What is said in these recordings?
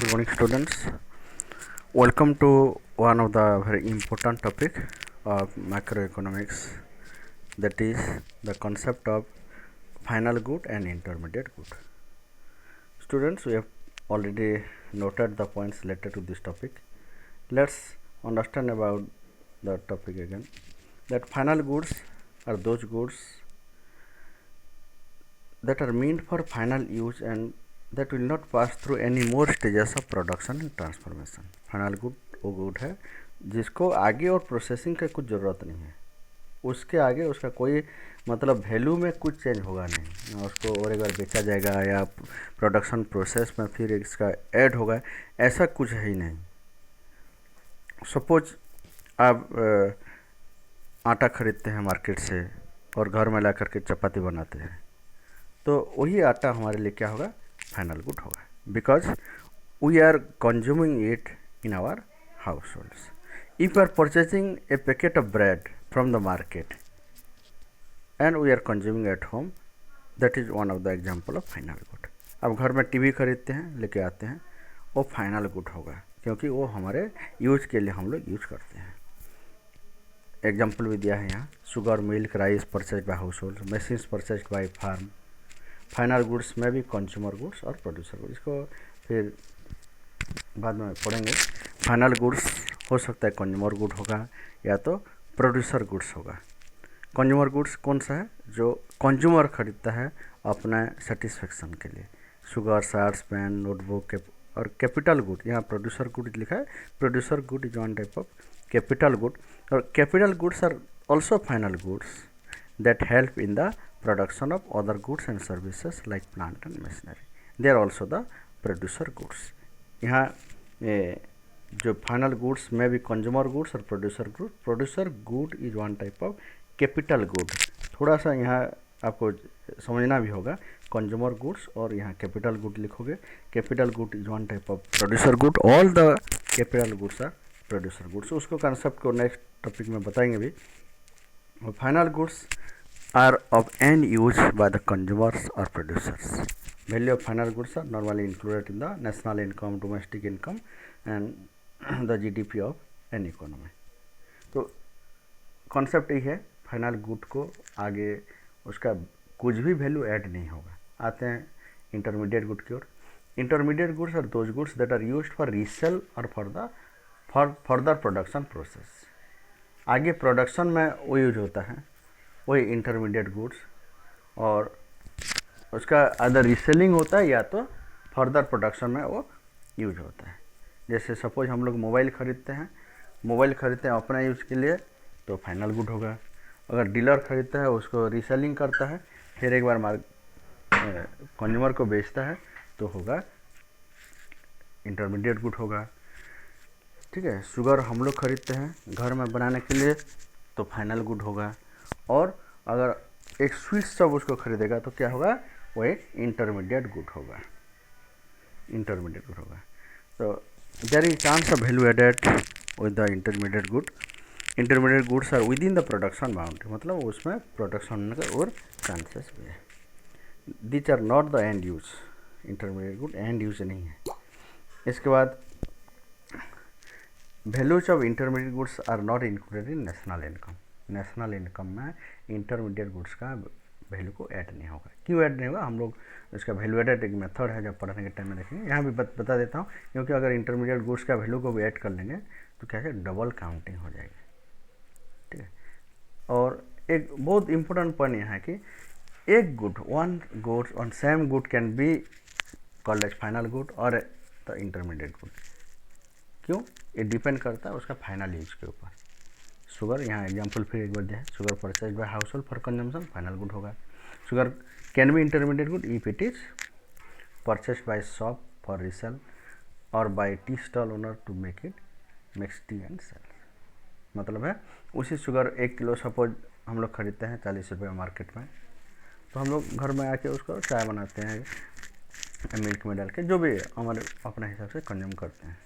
Good morning, students. Welcome to one of the very important topic of macroeconomics, that is the concept of final good and intermediate good. Students, we have already noted the points related to this topic. Let's understand about the topic again. That final goods are those goods that are meant for final use and that will not pass through any more stages of production and transformation. Final good वो good है जिसको आगे और processing की कुछ ज़रूरत नहीं है, उसके आगे उसका कोई मतलब वैल्यू में कुछ चेंज होगा नहीं, उसको और एक बार बेचा जाएगा या प्रोडक्शन प्रोसेस में फिर इसका ऐड होगा, ऐसा कुछ है ही नहीं. सपोज आप आटा खरीदते हैं मार्केट से और घर में ला करके चपाती बनाते हैं, तो वही आटा हमारे लिए क्या होगा, फाइनल गुड होगा, because we are consuming it in our households. If we are purchasing a packet of bread from the market and we are consuming at home, that is one of the example of final good. अब घर में TV खरीदते हैं, लेके आते हैं, वो final good होगा क्योंकि वो हमारे यूज के लिए हम लोग यूज करते हैं. एग्जाम्पल भी दिया है यहाँ, sugar, milk, rice purchase by household, machines purchase by farm. Final goods में भी कंज्यूमर गुड्स और प्रोड्यूसर गुड्स, इसको फिर बाद में पढ़ेंगे. फाइनल गुड्स हो सकता है कंज्यूमर गुड होगा या तो प्रोड्यूसर गुड्स होगा. कंज्यूमर गुड्स कौन सा है, जो कंज्यूमर खरीदता है अपना सेटिस्फेक्शन के लिए, शुगर, शार्ट्स, पेन, नोटबुक. और कैपिटल गुड, यहाँ प्रोड्यूसर गुड लिखा है. Producer good is one type of capital good, और capital goods are also final goods that help in the production of other goods and services like plant and machinery. They are also the producer goods. यहाँ जो final goods में भी consumer goods और producer good. Producer good is one type of capital good. थोड़ा सा यहाँ आपको समझना भी होगा, कंज्यूमर गुड्स और यहाँ कैपिटल गुड लिखोगे. Capital good is one type of producer good. All the capital goods are producer goods. उसको कंसेप्ट को नेक्स्ट टॉपिक में बताएंगे भी. Final goods are of end use by the consumers और producers. Value of final goods are normally included in the national income, domestic income and the GDP of an economy. तो concept यही है, final good को आगे उसका कुछ भी value add नहीं होगा. आते हैं इंटरमीडिएट गुड की ओर. Intermediate goods are those goods that are used for resale or for further production process. आगे प्रोडक्शन में वो यूज होता है, वही इंटरमीडिएट गुड्स, और उसका अदर रीसेलिंग होता है या तो फर्दर प्रोडक्शन में वो यूज होता है. जैसे सपोज हम लोग मोबाइल खरीदते हैं अपना यूज के लिए, तो फाइनल गुड होगा. अगर डीलर खरीदता है, उसको रीसेलिंग करता है, फिर एक बार कंज्यूमर को बेचता है, तो होगा इंटरमीडिएट गुड होगा. ठीक है. शुगर हम लोग खरीदते हैं घर में बनाने के लिए, तो फाइनल गुड होगा. और अगर एक स्वीट शॉप उसको खरीदेगा तो क्या होगा, वो एक इंटरमीडिएट गुड होगा. तो there is chance of value added with the intermediate good. Intermediate goods are within the production boundary, मतलब उसमें प्रोडक्शन होने का और चांसेस भी है. This are not the end use. Intermediate good end use नहीं है. इसके बाद values of intermediate goods are not included in national income. National income में इंटरमीडिएट गुड्स का वैल्यू को ऐड नहीं होगा. क्यों ऐड नहीं होगा, हम लोग इसका वैल्यू एडेड एक मेथड है, जब पढ़ने के टाइम में देखेंगे. यहाँ भी बता देता हूँ, क्योंकि अगर इंटरमीडिएट गुड्स का वैल्यू को भी ऐड कर लेंगे तो क्या है, डबल काउंटिंग हो जाएगी. ठीक है. और एक बहुत इंपॉर्टेंट पॉइंट यहाँ है कि एक good on same good can be called as final good और द इंटरमीडिएट गुड. क्यों, ये डिपेंड करता है उसका फाइनल यूज के ऊपर. शुगर, यहाँ एग्जाम्पल फिर एक बार दिया है, sugar purchase by household for consumption, final good होगा. Sugar can be intermediate good if it is purchase by shop for resale or by tea stall owner to make tea and sell. मतलब है उसी sugar 1 kilo suppose हम लोग खरीदते हैं 40 रुपये market में, तो हम लोग घर में आके उसको चाय बनाते हैं, मिल्क में डाल के, जो भी हमारे अपने हिसाब से कंज्यूम करते हैं.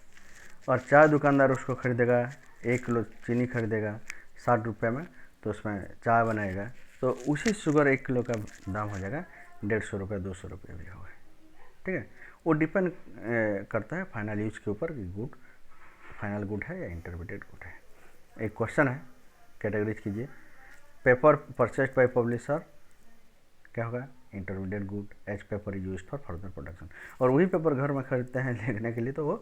और चाय दुकानदार उसको खरीदेगा, 1 किलो चीनी खरीदेगा 60 रुपये में, तो उसमें चाय बनाएगा, तो उसी शुगर 1 किलो का दाम हो जाएगा 150 रुपये, 200 रुपये भी होगा. ठीक है. वो डिपेंड करता है फाइनल यूज के ऊपर कि गुड फाइनल गुड है या इंटरमीडिएट गुड है। एक क्वेश्चन है, कैटेगरीज कीजिए। पेपर परचेस्ड बाय पब्लिशर क्या होगा, intermediate good, as paper use for further production. और वही पेपर घर में खरीदते हैं लिखने के लिए, तो वो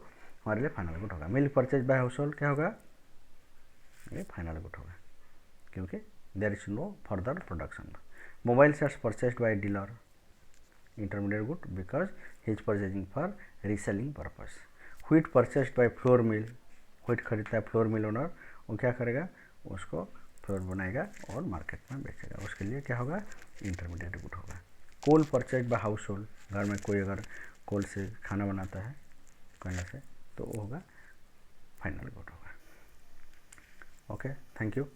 हमारे लिए फाइनल गुड होगा। Milk purchase by household क्या होगा, ये फाइनल गुड होगा, क्योंकि there is no further production. Mobile sets purchased by dealer, intermediate good because he is purchasing for reselling purpose. Wheat purchased by flour mill, wheat खरीदता है flour mill owner, वो क्या करेगा, उसको फ्लोर बनाएगा और मार्केट में बेचेगा, उसके लिए क्या होगा, इंटरमीडिएट गुड होगा। कोल परचेज बाय हाउस होल्ड, घर में कोई अगर कोल से खाना बनाता है कोयला से, तो वो होगा फाइनल गुड होगा। Okay, thank you.